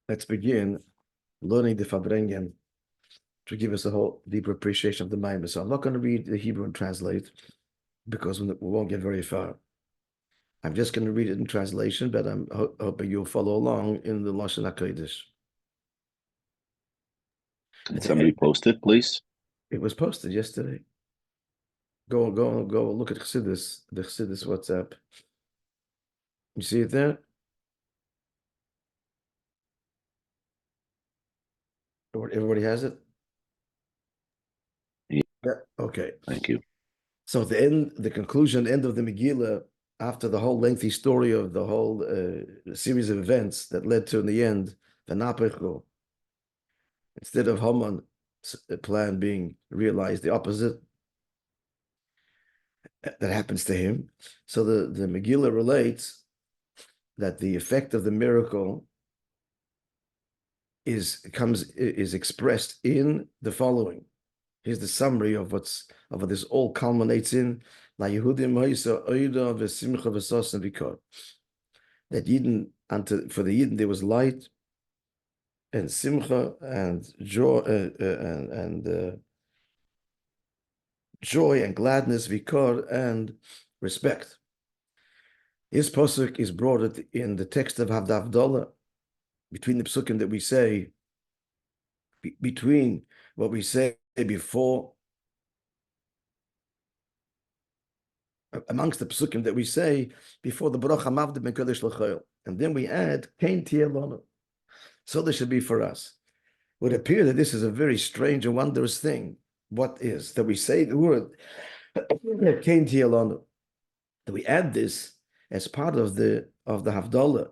Let's begin learning the Fabrengen to give us a whole deeper appreciation of the Maimer. So I'm not going to read the Hebrew and translate because we won't get very far. I'm just going to read it in translation, but I'm hoping you'll follow along in the Lashon HaKodesh. Can somebody post it, please? It was posted yesterday. Go look at Chassidus, the Chassidus WhatsApp. You see it there? Everybody has it? Yeah. Okay. Thank you. So the conclusion, end of the Megillah, after the whole lengthy story of the whole series of events that led to, in the end, the Napecho, instead of Haman's plan being realized, the opposite that happens to him. So the Megillah relates that the effect of the miracle is expressed in the following. Here's the summary of what this all culminates in. That Yidden, for the Yidden there was light and simcha and joy and joy and gladness, vikor, and respect. His pasuk is brought in the text of Havdalah, between the psukim that we say, between what we say before, amongst the psukim that we say before the Baruch HaMavdi Ben Kodesh L'Chayil, and then we add Kein Tiyeh Lanu. So this should be for us. It would appear that this is a very strange and wondrous thing. What is that we say the word Kein Tiyeh Lanu, that we add this as part of the Havdalah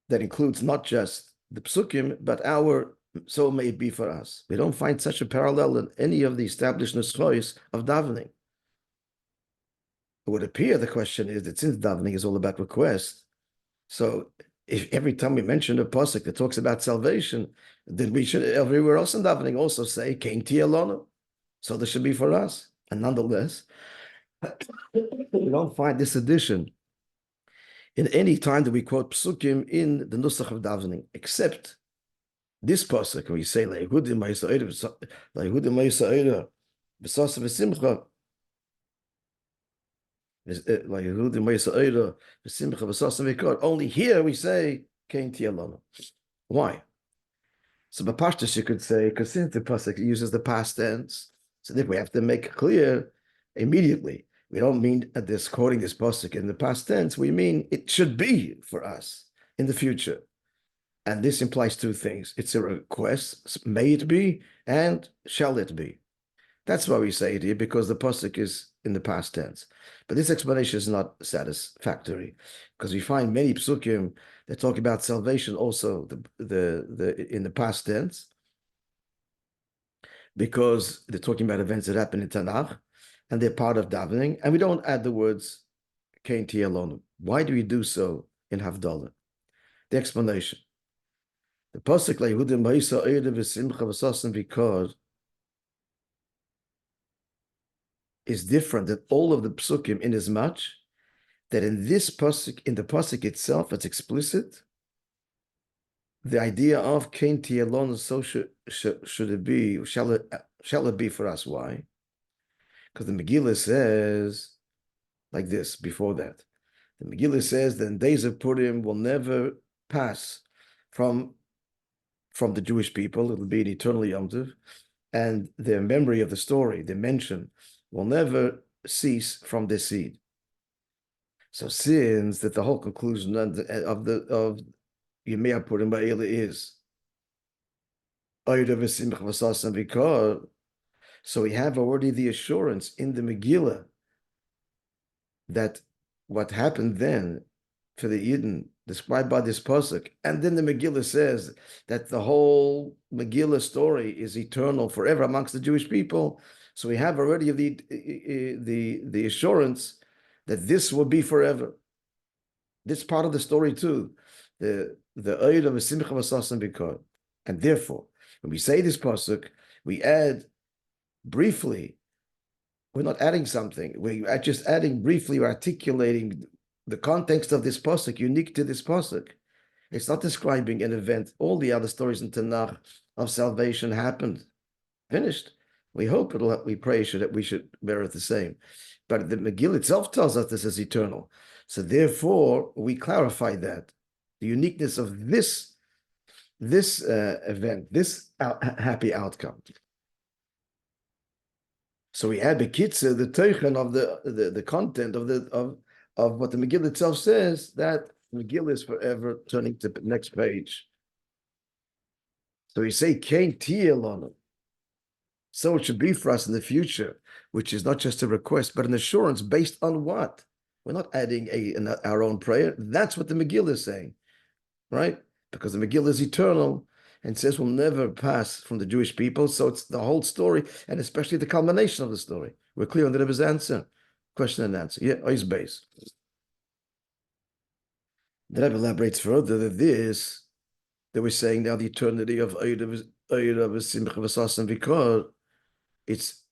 that includes not just the psukim but our so may it be for us. We don't find such a parallel in any of the established nuschos of davening. It would appear the question is that since davening is all about request, so if every time we mention a pasuk that talks about salvation, then we should everywhere else in davening also say Kein Tiyeh Lanu. So this should be for us. And nonetheless, we don't find this addition in any time that we quote psukim in the nusach of davening, except this pasuk when we say La'ihudim Ma'isa'ira B'sasa V'simcha. Only here we say Kein Tiyeh Lanu. Why? So B'pashtus you could say, because since the pasuk uses the past tense, so if we have to make it clear immediately, we don't mean at this quoting this pasuk in the past tense. We mean it should be for us in the future, and this implies two things: it's a request, may it be, and shall it be. That's why we say it here, because the pasuk is in the past tense. But this explanation is not satisfactory, because we find many psukim that talk about salvation also in the past tense, because they're talking about events that happen in Tanakh, and they're part of davening, and we don't add the words Kein Tiyeh Lanu. Why do we do so in Havdalah? The explanation: the pasuk La'ihudim Ma'isa'ira V'simcha V'sasan Vikor is different than all of the psukim, in as much that in this pasuk, in the pasuk itself, it's explicit. The idea of Kein Tiyeh Lanu, so should it be? Shall it be for us? Why? Because the Megillah says like this. Before that, the Megillah says that days of Purim will never pass from the Jewish people. It will be an eternal Yom Tov, and their memory of the story, their mention, will never cease from their seed. So since that the whole conclusion of Yemei Purim Ba'ila is so we have already the assurance in the Megillah that what happened then for the Yidden described by this pasuk, and then the Megillah says that the whole Megillah story is eternal forever amongst the Jewish people. So we have already the assurance that this will be forever. This part of the story too, the Eid of Simcha V'Sasan Bikor, and therefore when we say this pasuk, we add briefly. We're not adding something. We're just adding briefly, articulating the context of this pasuk, unique to this pasuk. It's not describing an event. All the other stories in Tanakh of salvation happened, finished. We hope we pray that we should merit the same. But the Megillah itself tells us this is eternal. So therefore, we clarify that the uniqueness of this event, this happy outcome. So we add Bekitzer, the teichen of the content of what the Megillah itself says, that Megillah is forever. Turning to the next page. So we say, Kain Tiyelonu. So it should be for us in the future, which is not just a request, but an assurance based on what? We're not adding our own prayer. That's what the Megillah is saying, right? Because the Megillah is eternal and says will never pass from the Jewish people. So it's the whole story, and especially the culmination of the story. We're clear on the Rebbe's answer. Question and answer. Yeah, Ois base. The Rebbe elaborates further that we're saying now the eternity of Eirav Simcha V'Sasam Vikor, it's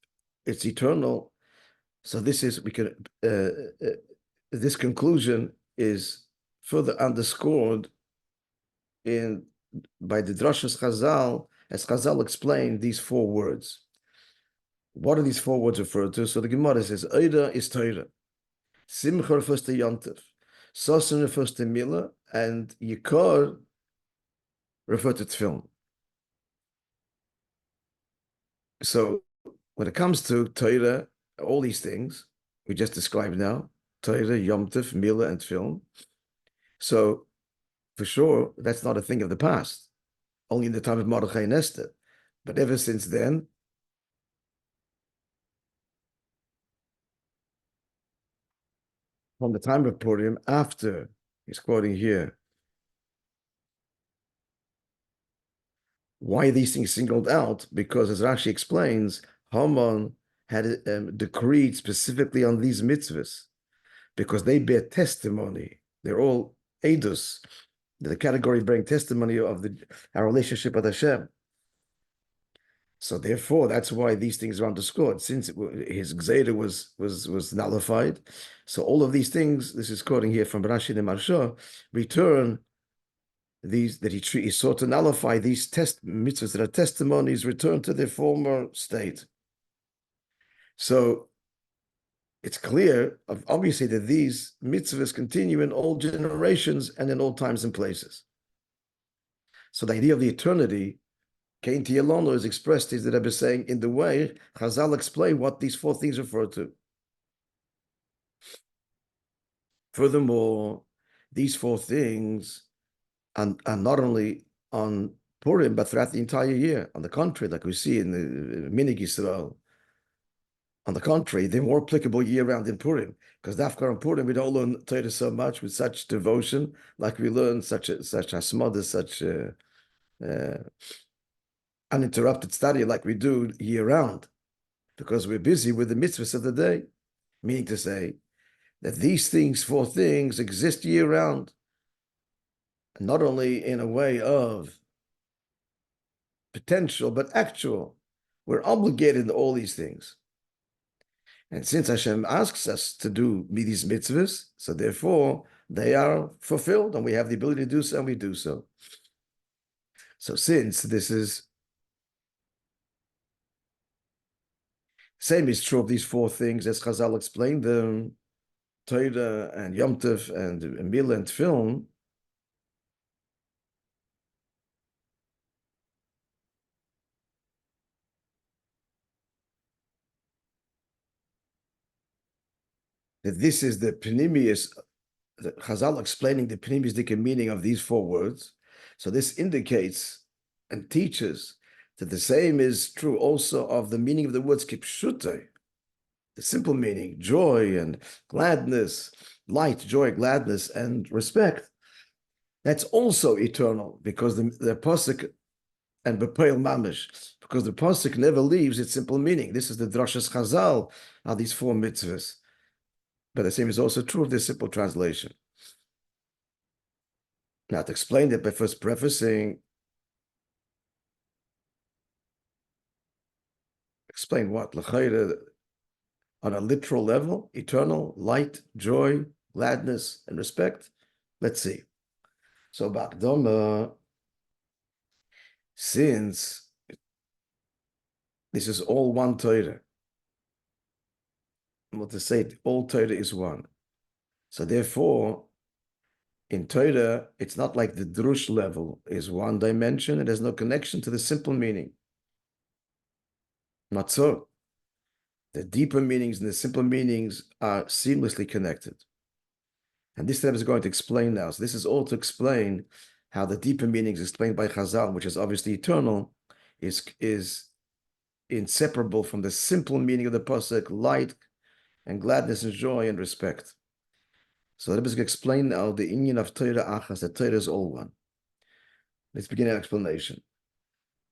eternal. So this conclusion is further underscored by the Drashas Chazal, as Chazal explained these 4 words. What are these 4 words referred to? So the Gemara says, Eira is Torah, Simcha refers to Yontif, Sasam refers to Mila, and Yikor refers to Tefillin. So when it comes to Torah, all these things we just described now, Torah, Yom Tov, Mila, and Tefillin. So for sure, that's not a thing of the past, only in the time of Mordechai and Esther. But ever since then, from the time of Purim, after, he's quoting here, why these things singled out? Because as Rashi explains, Haman had decreed specifically on these mitzvahs, because they bear testimony. They're all edus, the category bearing testimony of our relationship with Hashem. So therefore, that's why these things are underscored, since his Gzeira was nullified. So all of these things, this is quoting here from Rashi and Marsha, return these, that he sought to nullify these mitzvahs that are testimonies, return to their former state. So it's clear, obviously, that these mitzvahs continue in all generations and in all times and places. So the idea of the eternity, Kain Tiyelonu, is expressed, is the Rebbe saying, in the way Chazal explain what these 4 things refer to. Furthermore, these 4 things are not only on Purim, but throughout the entire year. On the contrary, like we see in the Minig Yisrael, on the contrary, they're more applicable year-round in Purim, because Dafka on Purim, we don't learn Torah so much with such devotion, like we learn such hasmada, such uninterrupted study like we do year-round, because we're busy with the mitzvahs of the day, meaning to say that these things, 4 things, exist year-round, not only in a way of potential, but actual. We're obligated to all these things. And since Hashem asks us to do these mitzvahs, so therefore they are fulfilled, and we have the ability to do so, and we do so. So since this is, same is true of these 4 things as Chazal explained them, Torah and Yom Tov and Mila and Tefillin, that this is the Pnimius, Chazal explaining the Pnimius meaning of these 4 words. So this indicates and teaches that the same is true also of the meaning of the words kipshute, the simple meaning, joy and gladness, light, joy, gladness, and respect. That's also eternal, because the pasuk and bepeil mamish, because the pasuk never leaves its simple meaning. This is the drashas Chazal of these 4 mitzvahs. But the same is also true of this simple translation. Now, to explain that by first prefacing, explain what? L'chayre, on a literal level, eternal, light, joy, gladness, and respect. Let's see. So Ba'akdama, since this is all one Torah, what to say, all Torah is one. So therefore, in Torah, it's not like the drush level is one dimension. It has no connection to the simple meaning. Not so. The deeper meanings and the simple meanings are seamlessly connected. And this step is going to explain now. So this is all to explain how the deeper meanings explained by Chazal, which is obviously eternal, is inseparable from the simple meaning of the pasuk, light and gladness and joy and respect. So let us explain now the inyan of Torah Achas, that Torah is all one. Let's begin our explanation.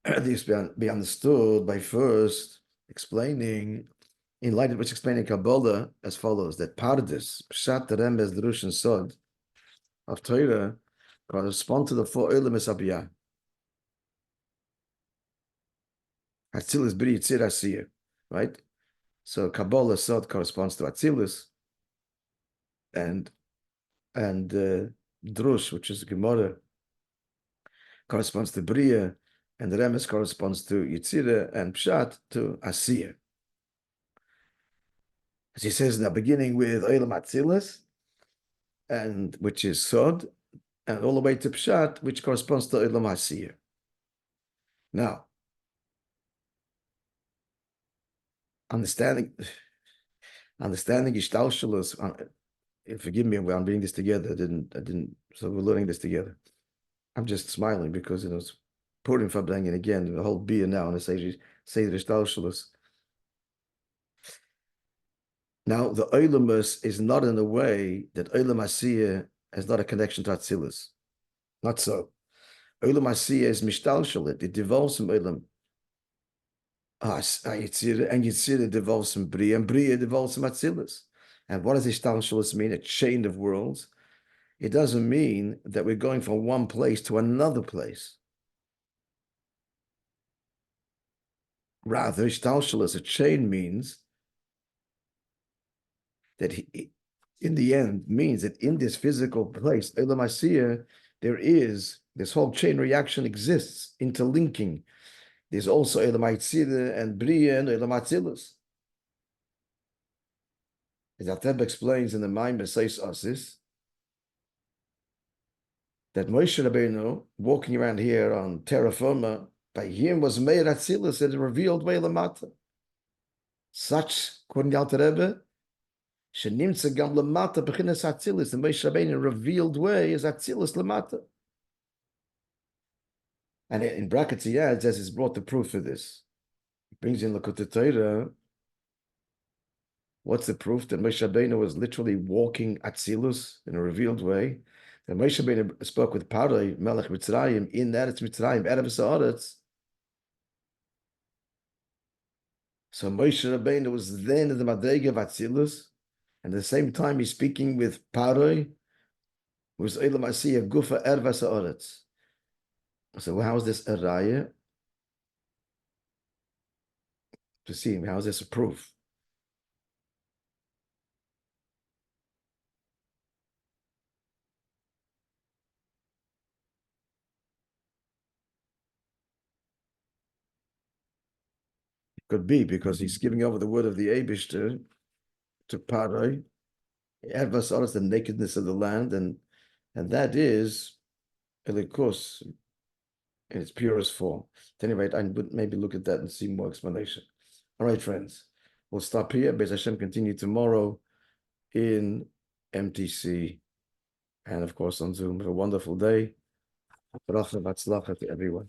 This be understood by first explaining, in light of which explaining Kabbalah as follows, that Pardes, Pshat, Remez, Drush, and Sod of Torah correspond to the four Olam Esabiyah. Atzilus, Bri, Yitzir, Asiyah, right? So Kabbalah, Sod corresponds to Atzilus, and Drush, which is Gemara, corresponds to Bria, and the Remez corresponds to Yitzira, and Pshat to Asiyah. As he says now, beginning with Olam Atzilus, and which is Sod, and all the way to Pshat, which corresponds to Olam Asiyah. Now, understanding Ishtalshalus, forgive me, I'm reading this together. I didn't. So we're learning this together. I'm just smiling because it's Purim Fabrengen again, the whole beer now, and I say the Ishtalshalus. Now, the Olamus is not in a way that Olam Asiyah has not a connection to Atzilus. Not so. Olam Asiyah is Mishtalshalit. It devolves from Olam Yitzira, and Yitzira devolves from Bria, and Bria devolves from Atzilus. And what does Ishtalshalis mean? A chain of worlds. It doesn't mean that we're going from one place to another place. Rather, Ishtalshalis, a chain, means that in the end, means that in this physical place, Olam Asiyah, there is, this whole chain reaction exists, interlinking. There's also Olam Yitzira and Bria and Olam Atzilus. As Ateb explains in the Maimon Seis Asis, that Moishe Rabbeinu, walking around here on terra firma, by him was Meir Atzilus, and revealed way Lamata. Such, according to Alter Rebbe, Shenimtza Gam Lamata Bechinas Atzilus, the Moishe Rabbeinu revealed way is Atzilus Lamata. And in brackets he adds, as is brought the proof for this. He brings in Lakota Torah. What's the proof that Moishe Rabbeinu was literally walking Atzilus in a revealed way? That Moishe Rabbeinu spoke with Parai, Melech Mitzrayim, in Eretz Mitzrayim, Eretz Haaretz. So Moishe Rabbeinu was then in the Madrega of Atzilus, and at the same time he's speaking with Parai, who was Olam Asiyah Gufa Eretz Haaretz. So how is this a raya? To see, how is this a proof? Could be because he's giving over the word of the Eibishter to Parai, Eretz Haaretz, the nakedness of the land, and that is Elikos in its purest form. At any rate, I would maybe look at that and see more explanation. All right, friends, we'll stop here. Be'ez Hashem continue tomorrow in MTC and of course on Zoom. Have a wonderful day. Bracha v'atzlacha to everyone.